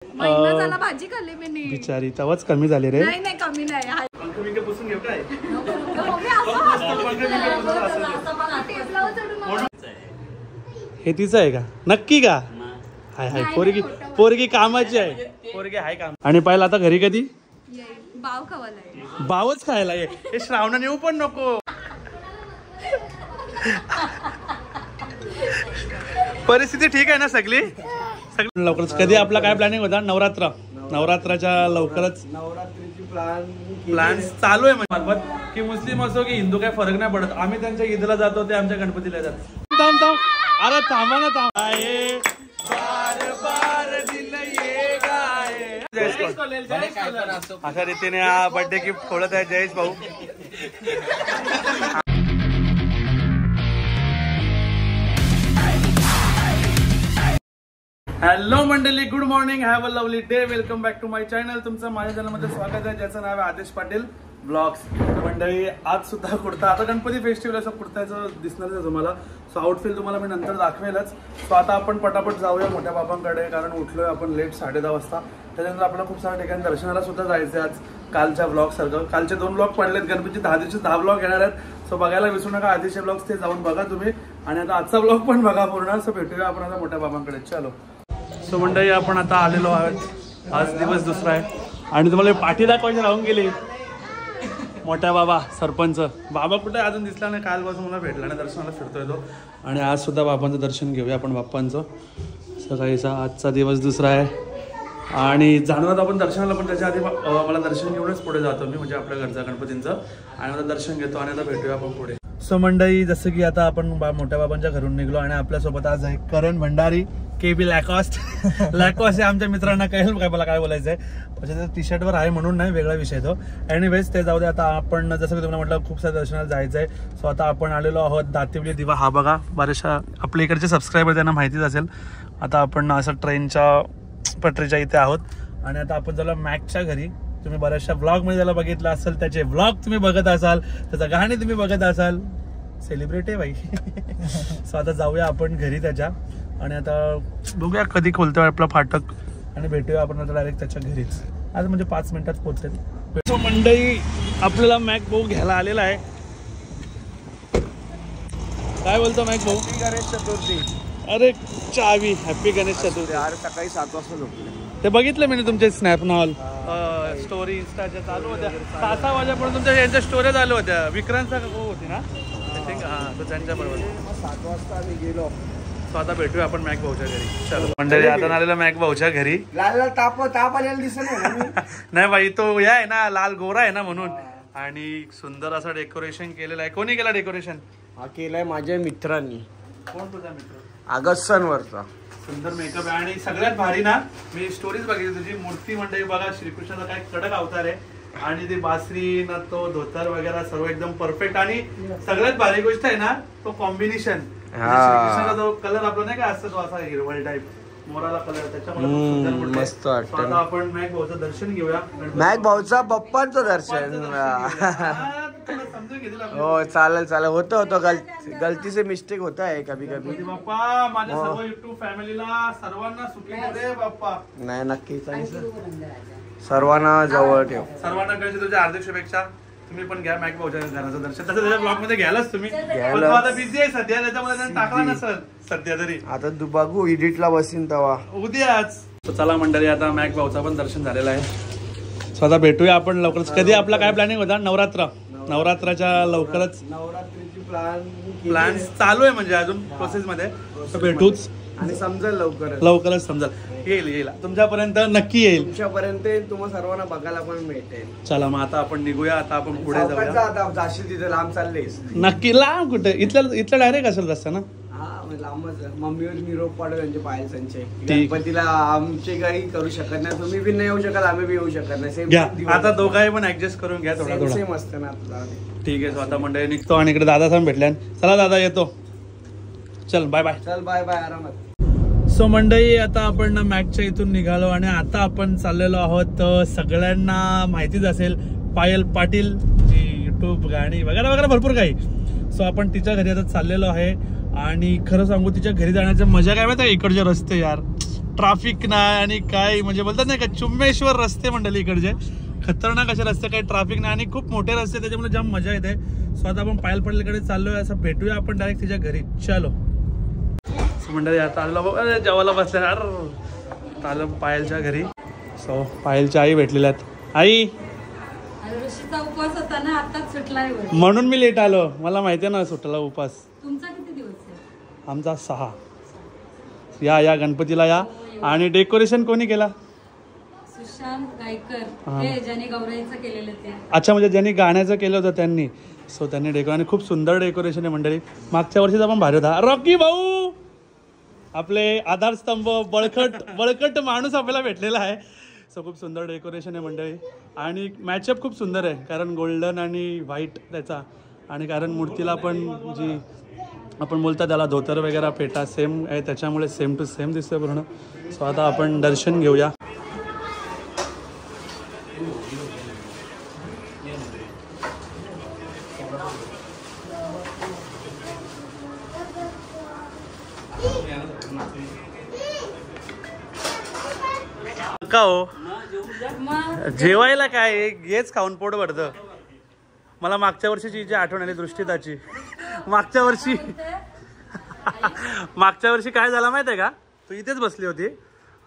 महिना झाला भाजी खाल्ली मी बिचारी तवाच कमी झाली रे. नाही कमी नाही. पुसून घेऊ काय हे तिचं आहे का नक्की का? हाय हाय पोरगी कामाची आहे. पोरगी हाय काम. आणि पाहिलं आता घरी कधी बाव खावायला बावच खायला ये. हे श्रावणाने येऊ पण नको. परिस्थिती ठीक आहे ना सगळी लवकरच. कधी आपला काय प्लॅनिंग होता? नवरात्राच्या लवकरच नवरात्रीची प्लॅन चालू आहे म्हणजे की मुस्लिम असो की हिंदू काय फरक नाही पडत. आम्ही त्यांच्या ईदला जातो ते आमच्या गणपतीला जातात. थांब अरे थांबा ना थांब. अशा रीतीने हा बर्थडे गिफ्ट खोलत आहे जयेश भाऊ. हॅलो मंडळी, good morning, have a lovely day. Welcome back to my channel. तुमचं माझ्या चॅनलमध्ये स्वागत आहे, ज्याचं नाव आहे आदेश पाटील ब्लॉग्स. मंडळी आज सुद्धा कुर्ता, आता गणपती फेस्टिवल असं कुर्ताचं दिसणार आहे तुम्हाला. सो आउटफिट तुम्हाला मी नंतर दाखवेलच. सो आता आपण पटापट जाऊया मोठ्या बाबांकडे, कारण उठलोय आपण लेट 10:30 वाजता. त्याच्यानंतर आपल्याला खूप साऱ्या ठिकाणी दर्शनाला सुद्धा जायचं आहे. आज कालच्या ब्लॉग सारखं कालचे 2 ब्लॉग पडलेत. गणपती 10 दिवशी 10 ब्लॉग येणार आहेत. सो बघायला विसरू नका आधीचे ब्लॉग्स, ते जाऊन बघा तुम्ही. आणि आता आजचा ब्लॉग पण बघा पूर्ण. सो भेटूया आपण आता मोठ्या बाबांकडे. चलो. सो मंडळी आपण आता आलेलो आहोत. आज दिवस दुसरा आहे आणि तुम्हाला पाठी दाखवायची राहून गेली. मोठ्या बाबा सरपंच बाबा कुठे अजून दिसला नाही. कालपासून मला भेटला नाही, दर्शनाला फिरतोय तो. आणि आज सुद्धा बाबांचं दर्शन घेऊया आपण बाप्पांचं. सकाळीचा आजचा दिवस दुसरा आहे आणि जाणवत आपण दर्शनाला, पण त्याच्या आधी मला दर्शन घेऊनच पुढे जातो मी, म्हणजे आपल्या घरच्या गणपतींचं. आणि मला दर्शन घेतो आणि आता भेटूया आपण पुढे. सो मंडळी, जसं की आता आपण मोठ्या बाबांच्या घरून निघलो आणि आपल्यासोबत आज आहे करण भंडारी, KB लॅकॉस्ट. लॅकॉस्ट हे आमच्या मित्रांना कळेल काय मला काय बोलायचं आहे. म्हणजे टी शर्टवर आहे म्हणून नाही, वेगळा विषय तो. एनिवेज ते जाऊ दे. आता आपण जसं की तुम्हाला म्हटलं खूप साऱ्या दर्शनाला जायचं आहे. सो आता आपण आलेलो आहोत दातिवली दिवा. हा बघा, बऱ्याचशा आपल्या इकडचे सबस्क्रायबर त्यांना माहितीच असेल. आता आपण असं ट्रेनच्या पटरीच्या इथे आहोत आणि आता आपण झालं मॅकच्या घरी. तुम्ही बऱ्याचशा ब्लॉगमध्ये त्याला बघितलं असेल, त्याचे ब्लॉग तुम्ही बघत असाल, त्याचं गाणे तुम्ही बघत असाल. सेलिब्रिटी आहे बाई. सो आता जाऊया आपण घरी त्याच्या आणि आता बघूया कधी खोलतोय आपला फाटक आणि भेटूया आपण आता डायरेक्ट त्याच्या घरीच. आज म्हणजे 5 मिनिटात पोहोचेल. सो मंडळी, आपल्याला मॅक भाऊ घ्यायला आलेला आहे. काय बोलतो मॅक भाऊ? गणेश चतुर्थी. अरे चावी, हॅपी गणेश चतुर्थी. अरे सकाळी 7 वाजता झोपले. ते बघितलं मी तुमचे स्नॅप नॉल स्टोरी इंस्टाच्या चालू होत्या. 6 वाजेपर्यंत तुमच्या यांच्या स्टोऱ्या चालू होत्या. विक्रांत भाऊ होती ना आय थिंक. हां, तो त्यांच्या बरोबर 7 वाजता आम्ही गेलो. सो आता भेटूया आपण मॅक भाऊच्या घरी. चलो मंडळी, आता आलेला मॅक भाऊच्या घरी. लाल ताप आलेला दिसत नाही बाई, तो या आहे ना, लाल गोरा आहे ना म्हणून. आणि सुंदर असं डेकोरेशन केलेलं आहे. कोणी केला डेकोरेशन? हा केलाय माझ्या मित्रांनी. कोण तुझा मित्र? अगस्टनवरचा. सुंदर मेकअप आहे आणि सगळ्यात भारी ना, मी स्टोरीज बघितली तुझी. मूर्ती मंडळी बघा, श्रीकृष्णाचा काय कडक अवतार आहे आणि ती बासरी ना, तो धोतर वगैरे सर्व एकदम परफेक्ट. आणि सगळ्यात भारी गोष्ट आहे ना, तो कॉम्बिनेशन. श्रीकृष्णाचा जो कलर आपला नाही का असतो, तो असा हिरवळ टाईप मोराला कलर, त्याच्यामुळे मस्त वाटतं. आता आपण मॅक भाऊचं दर्शन घेऊया. मॅक भाऊचा बाप्पांचं दर्शन. हो चालेल चालेल. होतं गलती से मिस्टेक होता है कभी कभी. बाप्पा माझ्या सर्व युट्यूब फॅमिलीला सर्वांना सुखी दे बाप्पा. नाही नक्की सर्वांना जवळ ठेव. सर्वांना कळते तुझ्या हार्दिक शुभेच्छा. तुम्ही पण घ्या मॅक भाऊच्या घराचं दर्शन. तसं त्याच्या ब्लॉग मध्ये घ्यायलाच तुम्ही. आता बिझी आहे सध्या, त्याच्यामध्ये टाकला नसेल सध्या तरी. आता बघू एडिटला बसीन तेव्हा उद्याच. चला मंडळी, आता मॅक भाऊचा पण दर्शन झालेलं आहे. सो आता भेटूया आपण लवकरच. कधी आपला काय प्लॅनिंग होता? नवरात्राच्या लवकरच नवरात्रीची प्लॅन चालू आहे, म्हणजे अजून प्रोसेस मध्ये. भेटूच आणि समजेल लवकरच समजेल. येईल तुमच्यापर्यंत, नक्की येईल तुमच्यापर्यंत. तुम्हाला सर्वांना बघायला पण मिळेल. चला मग आता आपण निघूया. आता आपण पुढे जाऊया. जाशील तिथे लांब चाललेस? नक्की लांब कुठे, इथलं डायरेक्ट असेल रस्ता ना. लांबच. मम्मीवर निरोप पाडू त्यांचे पायलसांचे. गणपतीला आमचे काही करू शकत नाही, तुम्ही बी नाही येऊ शकत, आम्ही बी येऊ शकत नाही. सेम आता दोघांही पण ऍडजस्ट करून घ्या थोडा. सेम असतं ना आपला. ठीक आहे. आता मंडळी निघतो आणि इकडे दादा साहेब भेटल्या. चला दादा, येतो. चल बाय बाय. चल बाय बाय, आरामात. सो मंडळी, आता आपण मॅकच्या इथून निघालो आणि आता आपण चाललेलो आहोत, सगळ्यांना माहितीच असेल, पायल पाटील जी युट्यूब गाणी वगैरे भरपूर काही. सो आपण तिच्या घरी आता चाललेलो आहे. आणि खरं सांगू, तिच्या घरी जाण्याची मजा काय माहिती आहे? इकडचे रस्ते यार ट्रॅफिक नाही आणि काय म्हणजे बोलतात नाही का चुम्मेश्वर रस्ते मंडळी इकडचे खतरनाक असे रस्ते, काही ट्रॅफिक नाही आणि खूप मोठे रस्ते, त्याच्यामुळे जाम मजा येते. सो आता आपण पायल पडलेकडे चाललोय, असं भेटूया आपण डायरेक्ट तिच्या घरी. चलो मंडळी आता आलो जेवायला बसल्या आलो पायलच्या घरी. सो पायलच्या आई भेटलेल्या आहेत. आई उपवास होता ना, आताच सुटलाय म्हणून मी लेट आलो, मला माहिती आहे ना सुटला उपास. तुमचा किती दिवस आहे? आमचा 6. या गणपतीला या. आणि डेकोरेशन कोणी केला? सुशांत गायकर, ज्याने गौराईचं केलेलं ते. अच्छा, म्हणजे ज्यांनी गाण्याचं केलं होतं त्यांनी. सो त्यांनी डेकोरेशन, खूप सुंदर डेकोरेशन आहे मंडळी. मागच्या वर्षीचा पण भारी होता. रॉकी भाऊ आपले आधारस्तंभ, बळकट माणूस आपल्याला भेटलेला आहे. सो खूप सुंदर डेकोरेशन आहे मंडळी आणि मॅचअप खूप सुंदर आहे, कारण गोल्डन आणि व्हाईट त्याचा. आणि कारण मूर्तीला पण जी आपण बोलतात त्याला धोतर वगैरे फेटा सेम आहे, त्याच्यामुळे सेम टू सेम दिसतोय पूर्ण. सो आता आपण दर्शन घेऊया. का हो जेवायला काय हेच खाऊन पोट भरतं. मला मागच्या वर्षीची जी आठवण आली दृष्टीताची. मागच्या वर्षी काय झालं माहिती आहे का, तू इथेच बसली होती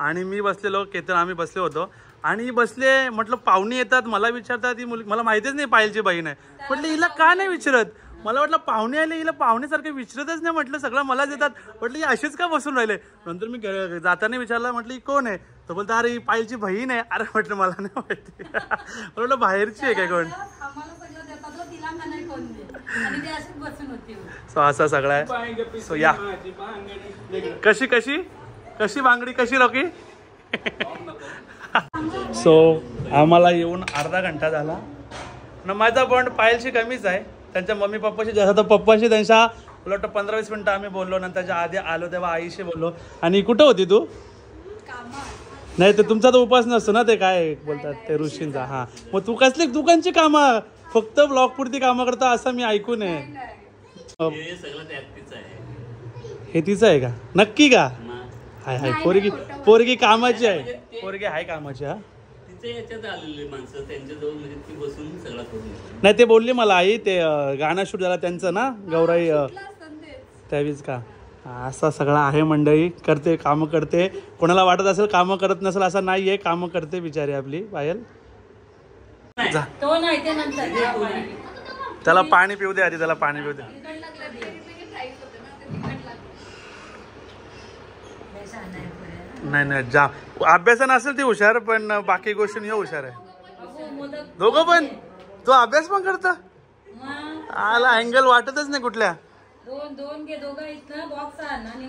आणि मी बसलेलो, केतन आम्ही बसले होतो आणि बसले, म्हटलं पाहुणी येतात, मला विचारतात ही मुलगी, मला माहितीच नाही पायलची बहीण आहे. म्हटलं हिला का नाही विचारत, मला वाटलं पाहुणे आले हिला पाहुण्यासारखे विचारतच नाही, म्हटलं सगळं मलाच येतात, म्हटलं ही अशीच का बसून राहिले. नंतर मी जाताना विचारलं, म्हटलं ही कोण आहे, तो बोलतो अरे ही पायलची बहीण आहे. अरे म्हटलं मला नाही माहिती, म्हटलं बाहेरची आहे काय कोण. सो असा सगळा आहे. सो या कशी बांगडी कशी रॉकी. सो आम्हाला येऊन अर्धा घंटा झाला ना. माझा बॉन्ड पायलशी कमीच आहे, त्यांच्या मम्मी पप्पाशी जास्त. तर पप्पाशी त्यांच्या उलट 15-20 मिनिटं आम्ही बोललो, नंतरच्या आधी आलो तेव्हा आईशी बोललो. आणि कुठं होती तू? नाही तर तुमचा तो उपास नसतो ना, ते काय बोलतात ते ऋषींचा. हा मग तू दुकानची कामं फक्त ब्लॉग पुरती कामं करता असं मी ऐकून आहे. हे तिचं आहे का नक्की का? हाय हाय पोरगी कामाची आहे, पोरगी हाय कामाची. हा नाही ते बोलली मला आई, ते गाणं शूट झाला त्यांचं ना गौराई त्यावीच का. असा सगळा आहे मंडळी, करते कामं करते. कोणाला वाटत असेल कामं करत नसेल असं नाही आहे, कामं करते बिचारी आपली पायल. त्याला पाणी पिऊ दे आधी, त्याला पाणी पिऊ दे. नाही जा अभ्यास नसेल ती हुशार, पण बाकी गोष्टी हुशार आहे. दोघं पण. तो अभ्यास पण करता आला, अँगल वाटतच नाही कुठल्या.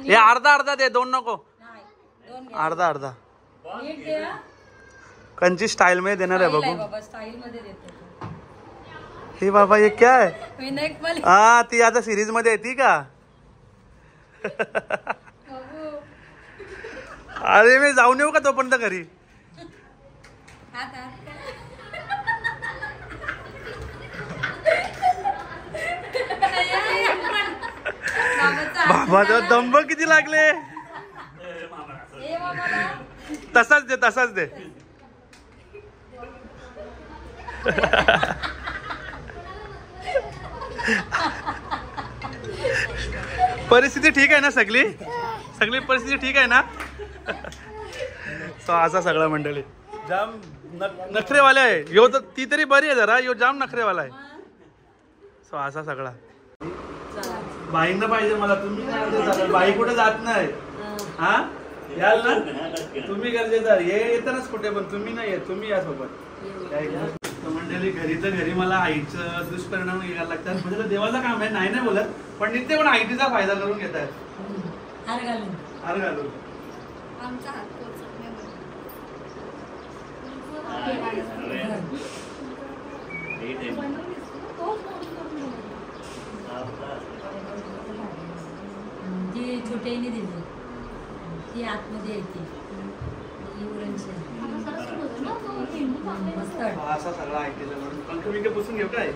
हे अर्धा दे, 2 नको, अर्धा कंची स्टाईल मध्ये देणार आहे बघू. हे बाबा हे क्या आहे. हा ती आता सिरीज मध्ये येते का. अरे मी जाऊन येऊ का तोपर्यंत घरी. बाबा दंब किती लागले. तसाच दे. परिस्थिती ठीक आहे ना, सगळी परिस्थिती ठीक आहे ना. सो असा सगळा मंडळी जाम नखरेवाले आहे. यो तर ती तरी बरी आहे जरा, यो जाम नखरेवाला आहे. सो असा सगळा. बाईंना पाहिजे मला, तुम्ही बाई कुठे जात नाही. हा याल ना तुम्ही गरजेचं. हे येतानाच कुठे पण तुम्ही नाही येत, तुम्ही या सोबत. मंडळी घरी मला आईचं दुष्परिणाम घ्यायला लागतात. म्हणजे देवाचं काम आहे, नाही बोलत, पण नित्य पण आईटीचा फायदा करून घेत आहेत. हार घालून आमचा हात ती छोट्याने दिली, ती आतमध्ये येते. असा सगळा आयटीचा म्हणून पंखविके पुसून घेऊ काय.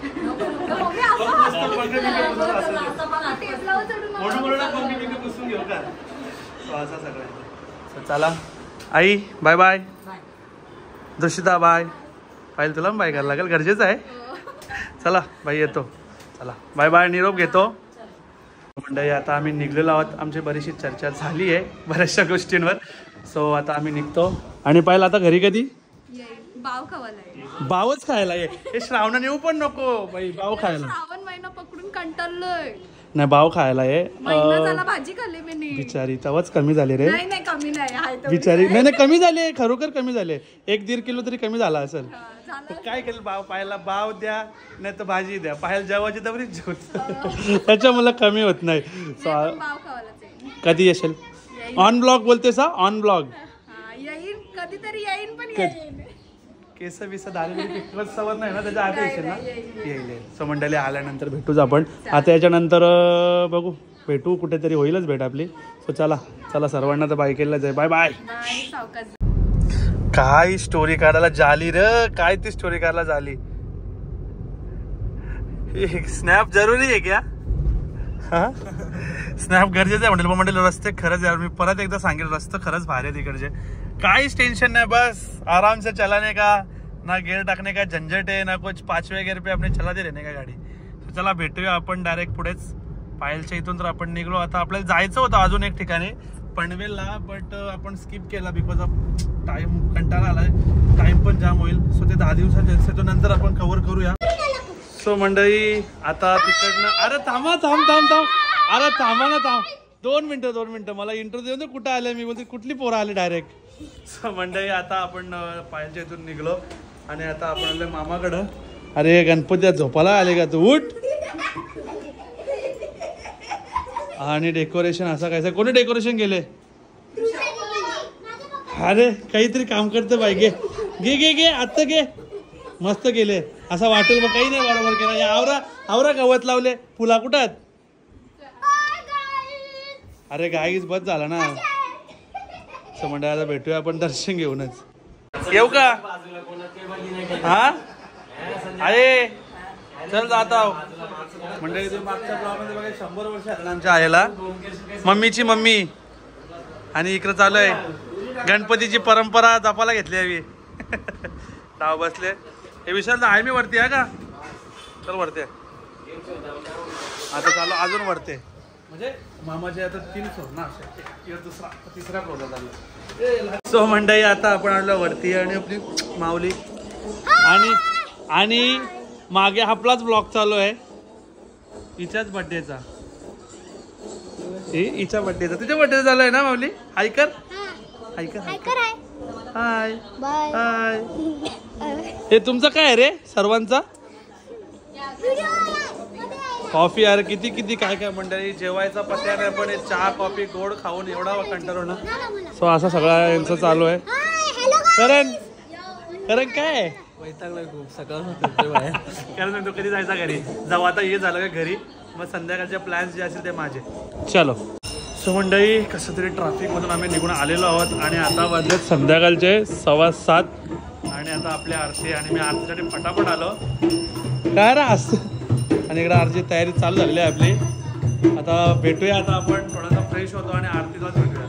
म्हणून पंखविके पुसून घेऊ का. असा सगळा चला आई बाय बाय. दर्शिता बाय. पाहिलं तुला बाय करायला लागेल, गरजेचं आहे. चला बाई येतो. चला बाय बाय, निरोप घेतो. मंडळी आता आम्ही निघलेलो आहोत. आमची बरीचशी चर्चा झाली आहे बऱ्याचशा गोष्टींवर. सो आता आम्ही निघतो. आणि पाहिलं आता घरी कधी बाव खावायला, बावच खायला ये. हे श्रावण येऊ पण नको बाई, बाव खायला. श्रावण महिना पकडून कंटाळलोय. नाही बाव खायला ये. महिना झाला भाजी खाल्ली मी. बिचारी तवच कमी झाली रे. नाही कमी नाही बिचारी. नाही कमी झाले, खरोखर कमी झाले. 1-1.5 किलो तरी कमी झाला असेल. काय केलं बाव पाहायला, बाव द्या नाही तर भाजी द्या. पाहायला जेवायची तवरीच जेवत. त्याच्यामुळे कमी होत नाही. कधी येशील ऑन ब्लॉग बोलतेस? ऑन ब्लॉग येईन कधीतरी, येईन पण येईन. केस बिस दाढी सवत नाही ना, त्याच्या आधी येशील ना. येईल. सो मंडळी आल्यानंतर भेटूच आपण. आता याच्यानंतर बघू, भेटू कुठेतरी, होईलच भेट आपली. सो चला चला सर्वांना तर बायकेला जाय. Bye bye. काय स्टोरी काढायला झाली र, काय ती स्टोरी काढायला झाली. स्नॅप जरुरी आहे क्या? स्नॅप गरजेचं आहे म्हणेल. म्हणेल रस्ते खरंच यार, मी परत एकदा सांगेल, रस्ते खरंच भारी आहे तिकडचे. काहीच टेंशन नाही, बस आराम से चलाने का, ना गेअर टाकने का झंझट आहे, ना कुछ 5वें गेअर पे आपने चलाते रहने का गाडी. चला भेटूया आपण डायरेक्ट पुढेच पायलच्या इथून. तर आपण निघलो. आता आपल्याला जायचं होतं अजून एक ठिकाणी पनवेलला, बट आपण स्किप केला बिकॉज ऑफ टाइम. कंटाळा आलाय, टाइम पण जाम होईल. सो ते 10 दिवसाच्या नंतर आपण कव्हर करूया. सो मंडळी आता तिकडनं, अरे थांबा थांब. अरे थांबा ना, थांब 2 मिनिटं. मला इंटरव्ह्यू देऊन कुठं आले. मी बोलते कुठली पोरं आले डायरेक्ट. सो मंडळी आता आपण पायलच्या इथून निघलो आणि आता आपण आले मामाकडं. अरे गणपती झोपाला आले का तू? उठ. आणि डेकोरेशन असं काय, कोणी डेकोरेशन केले? अरे काहीतरी काम करतं बाई. घे आत्ता घे. मस्त केले. असं वाटेल मग काही नाही बरोबर केला. आवरा गवत लावले. फुला कुठात? अरे गाईच बस झाला ना. मंडळाला भेटूया आपण दर्शन घेऊनच. येऊ का? हा अरे चल जाता. मंडळी तुम्ही मागच्या ब्लॉगमध्ये बघा 100 वर्ष आमच्या आईला, मम्मीची मम्मी. आणि इकडं चालू आहे गणपतीची परंपरा जपायला घेतली हवी. डाव बसले. हे विशाल आहे मी वरती आहे का? चल वरते. आता चालू अजून वरते. म्हणजे मामाचे आता 3 फ्लोर ना, दुसरा 3रा फ्लोरला चालू. सो मंडळी आता आपण आलो वरती आणि आपली माऊली आणि मागे आपलाच ब्लॉग चालू आहे हिच्याच बर्थडेचा. हिच्या बर्थडेचा, तुझ्या बर्थडे चालू आहे ना माऊली? हाय कर. हाय हाय. हे तुमचं काय रे सर्वांचा? कॉफी. अरे किती काय मंडळी जेवायचा पत्या नाही, पण चहा कॉफी गोड खाऊन एवढा कंटाळो ना. सो असं सगळं यांचं चालू आहे. करण काय वैतागलाय खूप. सकाळ कारण तो कधी जायचा घरी. जेव्हा आता हे झालं का घरी, मग संध्याकाळचे प्लॅन्स जे असतील ते माझे. चलो. सो मंडळी कसं तरी ट्रॅफिकमधून आम्ही निघून आलेलो आहोत आणि आता वाजलेत संध्याकाळचे 7:15. आणि आता आपल्या आरती आणि मी आरतीसाठी फटाफट आलो. काय रा असं. आणि इकडे आरतीची तयारी चालू झालेली आहे आपली. आता भेटूया. आता आपण थोडासा फ्रेश होतो आणि आरतीलाच भेटूया.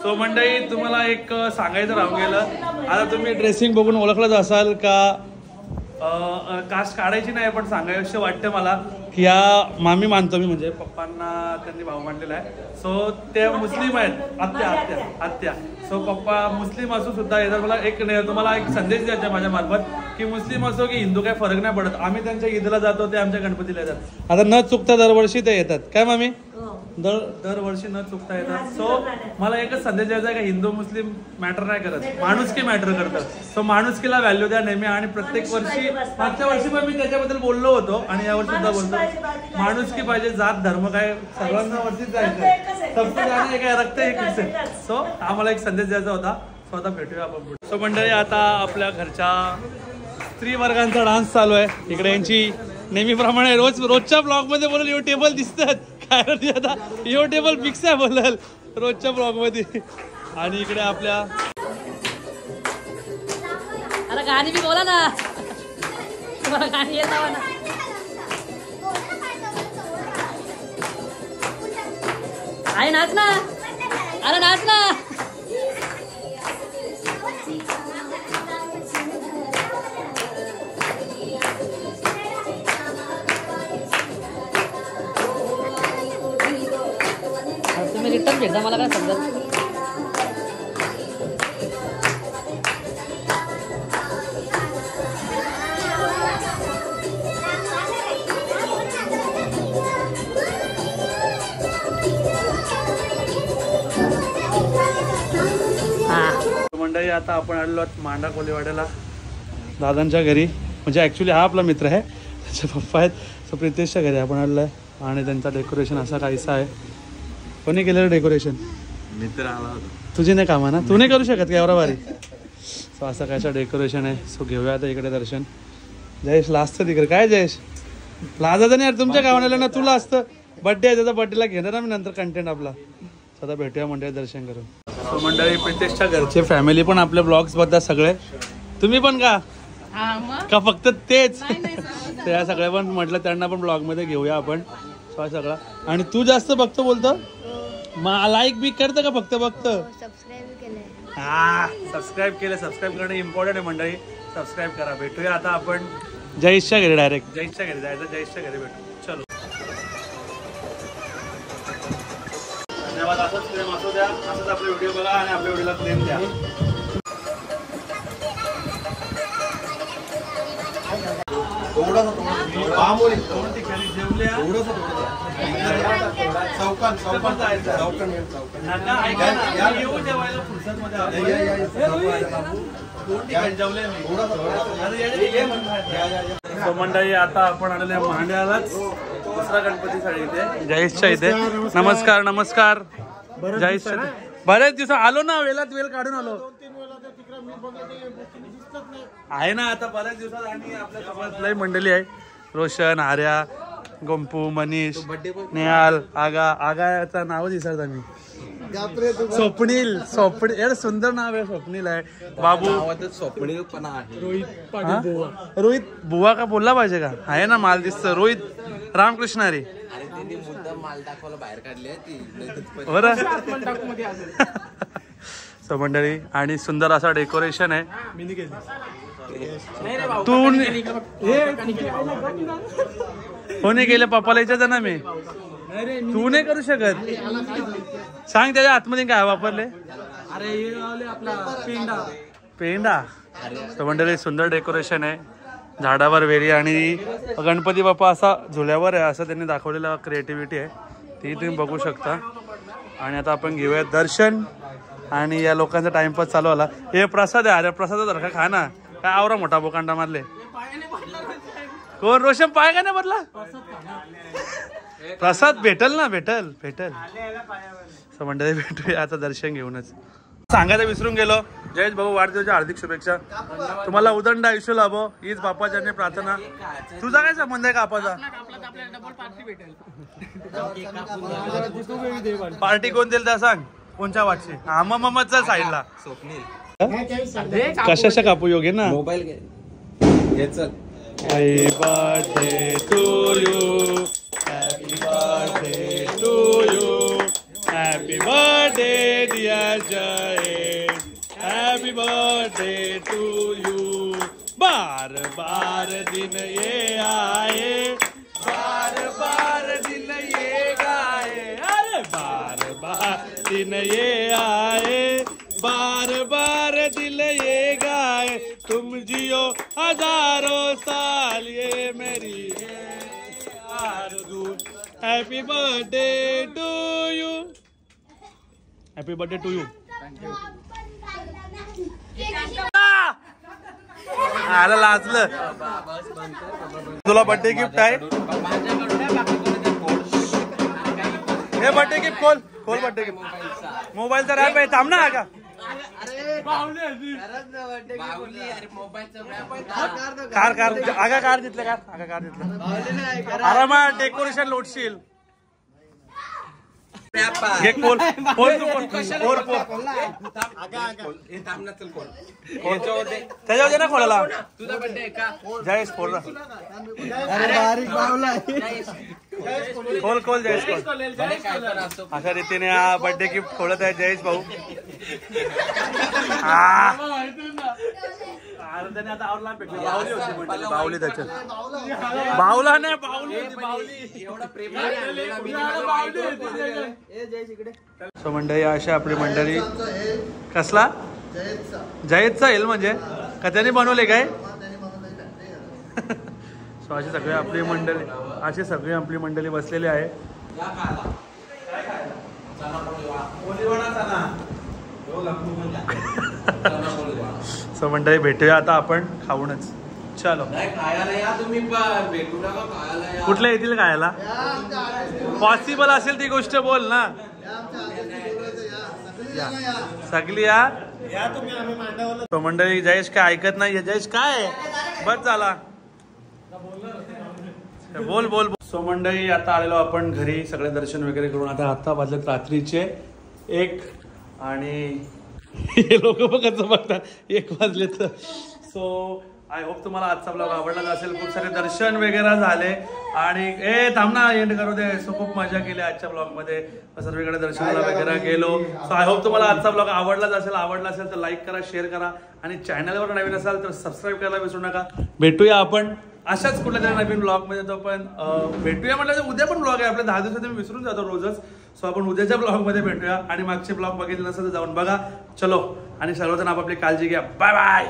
तो मंडळी तुम्हाला एक सांगायचं राहून गेलं. आता तुम्ही ड्रेसिंग बघून ओळखलंच असाल का कास्ट काढायची नाही पण सांगायचं वाटतं मला की या मामी मानतो मी म्हणजे पप्पांना त्यांनी भाऊ मानलेला आहे. सो ते मुस्लिम आहेत आत्या. सो पप्पा मुस्लिम असू सुद्धा येतात. मला तुम्हाला एक संदेश द्यायचा माझ्या मार्फत की मुस्लिम असो की हिंदू काय फरक नाही पडत. आम्ही त्यांच्या ईदला जातो ते आमच्या गणपतीला येतात. आता न चुकता दरवर्षी ते येतात काय मामी दरवर्षी न चुकता येतात. सो मला एकच संदेश द्यायचा आहे की हिंदू मुस्लिम मॅटर नाही करत माणुसकी मॅटर करतात. सो माणुसकीला व्हॅल्यू द्या नेहमी. आणि प्रत्येक वर्षी मागच्या वर्षी पण मी त्याच्याबद्दल बोललो होतो आणि यावर्षी सुद्धा बोलतो माणुसकी पाहिजे. जात धर्म काय सर्वांना वरतीच जायचं सबसे जाणे काय रक्त एक. सो हा मला एक संदेश द्यायचा होता. सो आता भेटूया आपण. सो मंडळी आता आपल्या घरच्या स्त्री वर्गांचा डान्स चालू आहे. इकडे यांची नेहमीप्रमाणे रोजच्या ब्लॉग मध्ये बोलल यो टेबल दिसतात काय आता यो टेबल फिक्स आहे बोलल रोजच्या ब्लॉग मध्ये. आणि इकडे आपल्या अरे गाणी बी बोला ना तुम्हाला गाणी येत ना. आहे नाच ना अरे नाच ना. तुम्ही रिटर्न भेटता मला काय समजत. मंडळी आता आपण आलेलो मांडा कोलीवाड्याला दादांच्या घरी. म्हणजे ॲक्च्युली हा आपला मित्र आहे त्याचे पप्पा आहेत. सो प्रितेशच्या घरी आपण आलेलो आहे आणि त्यांचा डेकोरेशन असा काहीसा आहे. कोणी केलेलं डेकोरेशन मित्र आला होता. तुझी नाही कामा ना तू नाही करू शकत का एवढा भारी. सो असं कायचं डेकोरेशन आहे. सो घेऊया आता इकडे दर्शन. जयेश लाजतं तिकडे काय जयेश लाजायचं नाही यार तुमच्या गावाला ना तुला असतं. बड्डे आहे त्याचा बड्डेला घेणार ना मी नंतर कंटेंट आपला. आता भेटूया मंडळी दर्शन करून. सो मंडळी प्रितेशच्या घरचे फॅमिली पण आपले ब्लॉग्स बघतात सगळे. तुम्ही पण का फक्त तेच त्या सगळ्या पण म्हटलं त्यांना पण ब्लॉग मध्ये घेऊया आपण सगळा. आणि तू जास्त बघतो बोलतो लाईक बी करतं का फक्त बघतं. सबस्क्राईब केलं. सबस्क्राईब करणं इम्पॉर्टंट आहे मंडळी. सबस्क्राईब करा. भेटूया आता आपण जयेशच्या घरी. डायरेक्ट जयेशच्या घरी जायचं. जयेशच्या घरी भेटू. चलो धन्यवाद. असंच प्रेम असू द्या. असंच आपले व्हिडिओ बघा आणि आपल्या व्हिडिओला प्रेम द्या. मंडळी आता आपण आलेले मांड्यालाच दुसरा गणपतीसाठी इथे जयेशच्या इथे. नमस्कार नमस्कार जयेशच्या. बरेच दिवस आलो ना वेळात वेळ काढून आलो आहे ना आता बऱ्याच दिवसात. आणि आपल्या सोबत लय मंडळी आहे. रोशन आर्या गोंपू मनीष नेहाल आगाचं नाव विसरता मी. स्वप्नील यार सुंदर नाव आहे. स्वप्नील आहे. बाबू स्वप्नील पण आहे. रोहित बुवा का बोलला पाहिजे का आहे ना माल दिसतं. रोहित रामकृष्ण रे माल दाखवायला बाहेर काढले बरं. सो मंडळी आणि सुंदर असा डेकोरेशन आहे. तू कोणी केलं पप्पाला विचारता ना मी. तू नाही करू शकत. सांग त्याच्या आतमध्ये काय वापरले. पेंडा. सो मंडळी सुंदर डेकोरेशन आहे. झाडावर वेरी आणि गणपती बाप्पा असा झुल्यावर आहे असं त्यांनी दाखवलेला क्रिएटिव्हिटी आहे ती तुम्ही बघू शकता. आणि आता आपण घेऊया दर्शन. आणि या लोकांचा टाइमपास चालू आला. हे प्रसाद आहे. अरे प्रसादासारखा खा ना काय आवरा मोठा बोकांडा मारले. कोण रोशन पाय का नाही बदला. प्रसाद भेटल ना भेटल. सो मंडळी भेटूया आता दर्शन घेऊनच. सांगायचं विसरून गेलो. जयेश भाऊ वाढदिवसाच्या हार्दिक शुभेच्छा. तुम्हाला उदंड आयुष्य लाभो हीच बाप्पाच्या प्रार्थना. तुझा काय संबंध आहे कापाचा. पार्टी कोण देईल त्या सांग. कोणच्या वाटची मम्माच्या साईडला. कशाच्या कापू योग्य ना. मोबाईल घे. Happy birthday to you. Happy birthday to you. Happy birthday dear Jayesh. Happy birthday to you. बार बार दिन ये आए, बार बार दिन ये गाए, अरे बार बार दिन ये आए, बार बार दिल ये गाए, तुम जियो हजारों साल ये मेरी आरज़ू। Happy birthday to you, happy birthday to you. आला लाजलं, तुला बर्थडे गिफ्ट आहे। हे बर्थडे गिफ्ट खोल, खोल बर्थडे गिफ्ट। मोबाईलचा रॅप आहे, थांब ना का कार कार आगा कार घेतलं, कार आगा कार घेतलं। आरामात डेकोरेशन लोटशील। घे खोल, खोल तू पण, खोल खोल त्याच्यावर ना खोलाला। तुझा बर्थडे का जयेश खोल, खोल खोल जयेश खोल। अशा रीतीने हा बर्थडे गिफ्ट खोलत आहे जयेश भाऊ। बाहुली त्याच्यात, बाहुला नाही बाहुली, सो मंडळी अशा आपली मंडळी। कसला जयेशचा येईल म्हणजे का त्याने बनवले काय? सो अशी सगळी आपली मंडळी, अशी सगळी आपली मंडळी बसलेली आहे। सो मंडळी भेटूया आता आपण खाऊनच, चलो। कुठल्या येतील खायला? पॉसिबल असेल ती गोष्ट बोल ना, सगळी या। तो मंडळी जयेश काय ऐकत नाही, जयेश काय बस झाला, बोल बोल। सो मंडळी आता आलेलो आपण घरी, सगळे दर्शन वगैरे करून। आता वाजलेत रात्रीचे 1 आणि हे लोक कसं बघतात 1 वाजले तर। सो आय होप तुम्हाला आजचा ब्लॉग आवडला असेल। खूप सारे दर्शन वगैरे झाले आणि थांब ना एंड करू दे। सो खूप मजा केली आजच्या ब्लॉग मध्ये, सर्वीकडे दर्शनाला वगैरे गेलो। सो आय होप तुम्हाला आजचा ब्लॉग आवडला असेल तर लाईक करा, शेअर करा आणि चॅनलवर नवीन असाल तर सबस्क्राईब करायला विसरू नका। भेटूया आपण अशाच कुठल्या तरी नवीन ब्लॉग मध्ये। तो पण भेटूया म्हटलं उद्या पण ब्लॉग आहे आपल्या, 10 दिवसात मी विसरून जातो रोजच। सो आपण उद्याच्या ब्लॉग मध्ये भेटूया आणि मागचे ब्लॉग बघितले नसेल तर जाऊन बघा। चलो आणि सर्वजण आपापली काळजी घ्या, बाय बाय।